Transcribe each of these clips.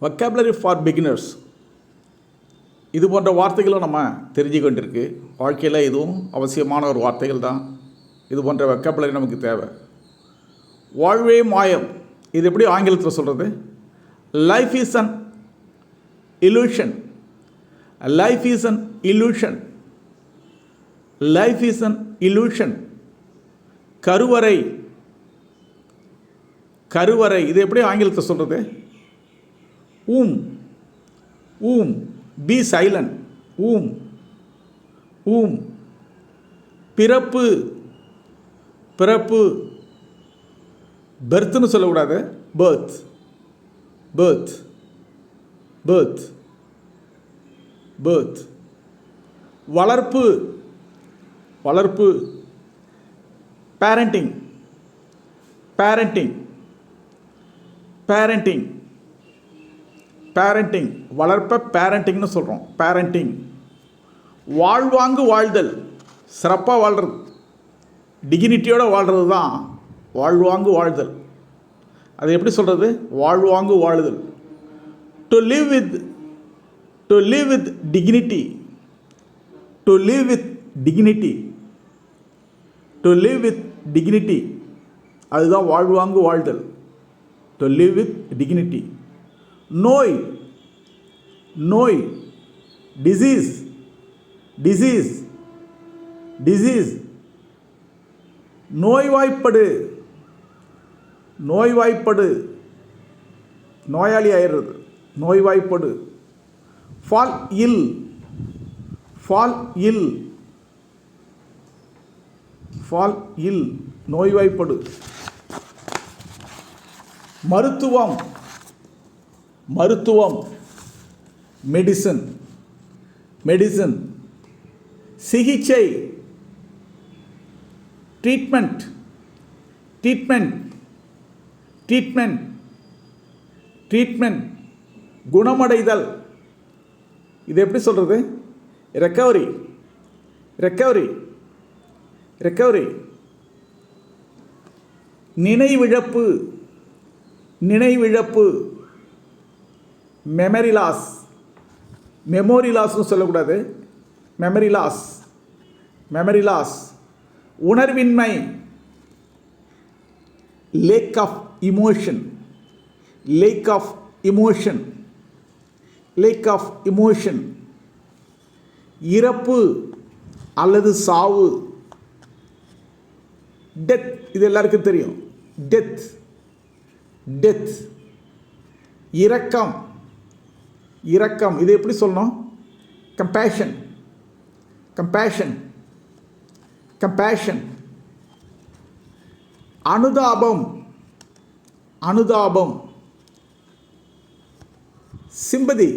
Vocabulary for beginners இது போன்ற வார்த்தைகளும் நம்ம தெரிஞ்சுக்க வேண்டியிருக்கு. வாழ்க்கையில் இதுவும் அவசியமான ஒரு வார்த்தைகள் தான். இது போன்ற வொக்காபுலரி நமக்கு தேவை. வாழ்வே மாயம், இது எப்படி ஆங்கிலத்தில் சொல்கிறது? Life is an illusion. Life is an illusion. Life is an illusion. கருவறை, கருவறை, இது எப்படி ஆங்கிலத்தை சொல்கிறது? ஊம், பி சைலண்ட், ஊம். பிறப்பு, பிறப்பு, பெர்த்னு சொல்லக்கூடாது, பேர்த், பேர்த், பேர்த், பேர்த். வளர்ப்பு, வளர்ப்பு, பேரண்டிங், பேரண்டிங், பேரண்டிங், பேரண்டிங், வளர்ப்ப பேரண்டிங்னு சொல்கிறோம். பேரண்டிங். வாழ்வாங்கு வாழ்தல், சிறப்பாக வாழ்கிறது, டிகினிட்டியோடு வாழ்கிறது தான் வாழ்வாங்கு வாழ்தல். அது எப்படி சொல்கிறது? வாழ்வாங்கு வாழுதல். To live with dignity, to live with dignity, to live with dignity, அதுதான் வாழ்வாங்கு வாழ்தல். To live with dignity. நோய், நோய், disease, disease, disease. நோய்வாய்ப்படு, நோய்வாய்ப்படு, நோயாளி ஆயிடுறது, நோய்வாய்ப்படு. Fall ill, fall ill, fall ill, நோய்வாய்ப்படு. மருத்துவம், மருத்துவம், மெடிசன், மெடிசன். சிகிச்சை, ட்ரீட்மெண்ட், ட்ரீட்மெண்ட், ட்ரீட்மெண்ட், ட்ரீட்மெண்ட். குணமடைதல், இது எப்படி சொல்கிறது? Recovery, recovery, recovery. நினைவிழப்பு, நினைவிழப்பு, மெமரி லாஸ், மெமோரி லாஸ்னு சொல்லக்கூடாது, மெமரி லாஸ், மெமரி லாஸ். உணர்வின்மை, lack of emotion, lack of emotion, lack of emotion. இறப்பு அல்லது சாவு, டெத், இது எல்லாருக்கும் தெரியும், டெத், டெத். இரக்கம், இரக்கம், இது எப்படி சொல்லணும்? Compassion, compassion, compassion. அனுதாபம், அனுதாபம். Sympathy,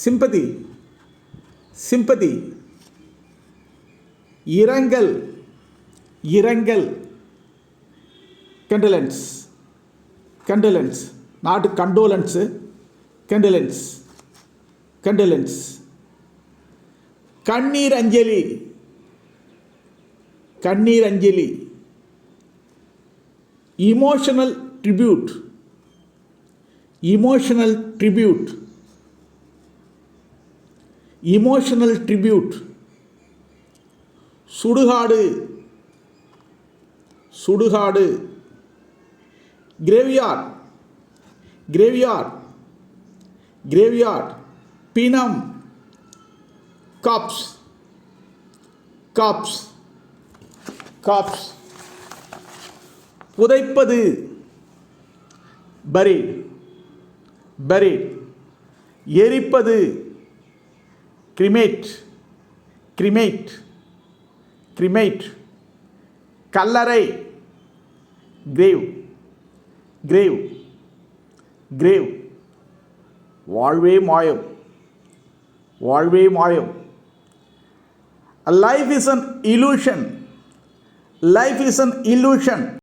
sympathy, sympathy. இரங்கல், இரங்கல், condolence, condolence, not condolence, condolence, condolence. கண்ணீர் அஞ்சலி, கண்ணீர் அஞ்சலி. Emotional tribute, emotional tribute, emotional tribute. சுடுகாடு, சுடுகாடு. Graveyard, graveyard, graveyard. பிணம், காப்ஸ், காப்ஸ், காப்ஸ். புதைப்பது, buried, buried. எரிப்பது, cremate, cremate, cremate. கல்லறை, grave, grave, grave. வாழ்வே மாயம், வாழ்வே மாயம். Life is an illusion, life is an illusion.